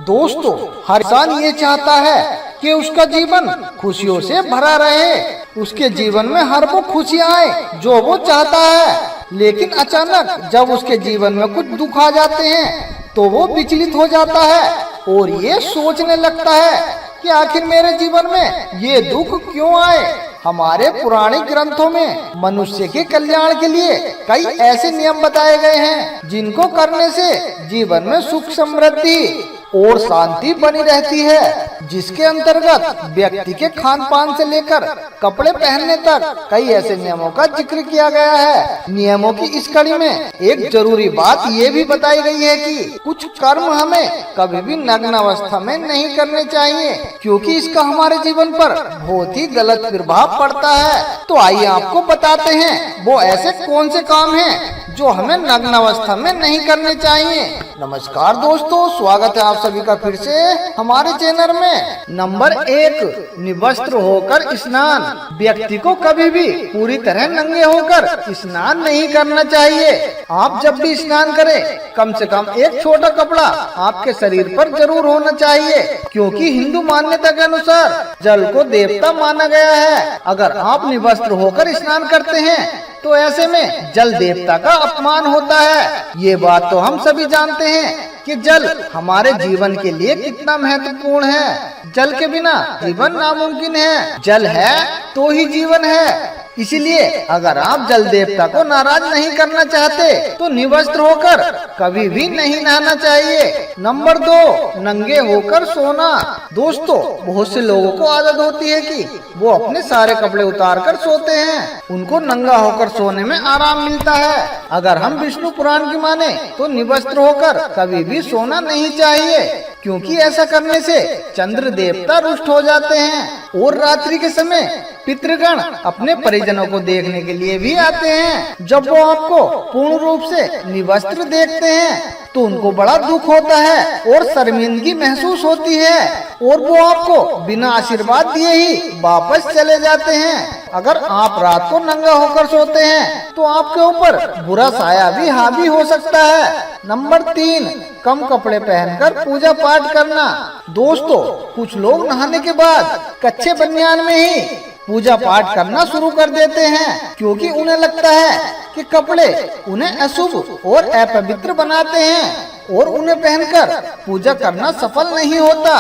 दोस्तों, हर इंसान ये चाहता है कि उसका जीवन खुशियों से भरा रहे, उसके जीवन में हर वो खुशी आए जो वो चाहता है। लेकिन अचानक जब उसके जीवन में कुछ दुख आ जाते हैं तो वो विचलित हो जाता है और ये सोचने लगता है कि आखिर मेरे जीवन में ये दुख क्यों आए। हमारे पुराने ग्रंथों में मनुष्य के कल्याण के लिए कई ऐसे नियम बताए गए हैं जिनको करने से जीवन में सुख समृद्धि और शांति बनी रहती है, जिसके अंतर्गत व्यक्ति के खान पान से लेकर कपड़े पहनने तक कई ऐसे नियमों का जिक्र किया गया है। नियमों की इस कड़ी में एक जरूरी बात ये भी बताई गई है कि कुछ कर्म हमें कभी भी नग्न अवस्था में नहीं करने चाहिए, क्योंकि इसका हमारे जीवन पर बहुत ही गलत प्रभाव पड़ता है। तो आइए आपको बताते हैं वो ऐसे कौन से काम हैं जो हमें नग्न अवस्था में नहीं करने चाहिए। नमस्कार दोस्तों, स्वागत है आप सभी का फिर से हमारे चैनल में। नंबर 1, निवस्त्र होकर स्नान। व्यक्ति को कभी भी पूरी तरह नंगे होकर स्नान नहीं करना चाहिए। आप जब भी स्नान करें कम से कम एक छोटा कपड़ा आपके शरीर पर जरूर होना चाहिए, क्योंकि हिंदू मान्यता के अनुसार जल को देवता माना गया है। अगर आप निवस्त्र होकर स्नान करते हैं तो ऐसे में जल देवता का अपमान होता है। ये बात तो हम सभी जानते हैं कि जल हमारे जीवन के लिए कितना महत्वपूर्ण है। जल के बिना जीवन नामुमकिन है। जल है तो ही जीवन है। इसीलिए अगर आप जल देवता को नाराज नहीं करना चाहते तो निवस्त्र होकर कभी भी नहीं नहाना चाहिए। नंबर 2, नंगे होकर सोना। दोस्तों, बहुत से लोगों को आदत होती है कि वो अपने सारे कपड़े उतार कर सोते हैं। उनको नंगा होकर सोने में आराम मिलता है। अगर हम विष्णु पुराण की माने तो निवस्त्र होकर कभी भी सोना नहीं चाहिए, क्योंकि ऐसा करने से चंद्र देवता रुष्ट हो जाते हैं और रात्रि के समय पितृगण अपने परिजनों को देखने के लिए भी आते हैं। जब वो आपको पूर्ण रूप से निवस्त्र देखते हैं तो उनको बड़ा दुख होता है और शर्मिंदगी महसूस होती है और वो आपको बिना आशीर्वाद दिए ही वापस चले जाते हैं। अगर आप रात को नंगा होकर सोते हैं तो आपके ऊपर बुरा साया भी हावी हो सकता है। नंबर 3, कम कपड़े पहनकर पूजा पाठ करना। दोस्तों, कुछ लोग नहाने के बाद कच्चे बनियान में ही पूजा पाठ करना शुरू कर देते हैं, क्योंकि उन्हें लगता है कि कपड़े उन्हें अशुभ और अपवित्र बनाते हैं और उन्हें पहनकर पूजा करना सफल नहीं होता।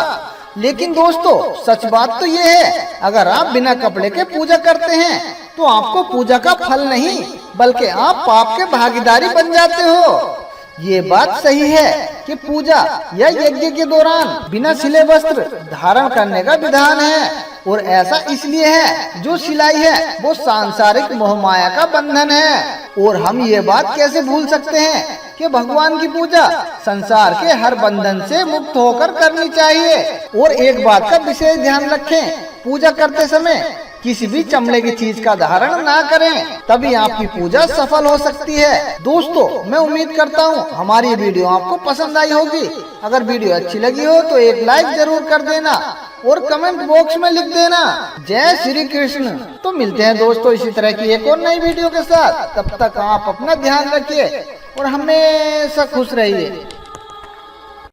लेकिन दोस्तों, सच बात तो ये है, अगर आप बिना कपड़े के पूजा करते हैं तो आपको पूजा का फल नहीं बल्कि आप पाप के भागीदारी बन जाते हो। ये बात सही है कि पूजा या यज्ञ के दौरान बिना सिले वस्त्र धारण करने का विधान है, और ऐसा इसलिए है जो सिलाई है वो सांसारिक मोहमाया का बंधन है। और हम ये बात कैसे भूल सकते हैं कि भगवान की पूजा संसार के हर बंधन से मुक्त होकर करनी चाहिए। और एक बात का विशेष ध्यान रखें, पूजा करते समय किसी भी चमड़े की चीज का धारण ना करें, तभी आपकी पूजा सफल हो सकती है। दोस्तों, मैं उम्मीद करता हूँ हमारी वीडियो आपको पसंद आई होगी। अगर वीडियो अच्छी लगी हो तो एक लाइक जरूर कर देना और कमेंट बॉक्स में लिख देना जय श्री कृष्ण। तो मिलते हैं दोस्तों इसी तरह की एक और नई वीडियो के साथ। तब तक आप अपना ध्यान रखिए और हमेशा खुश रहिए।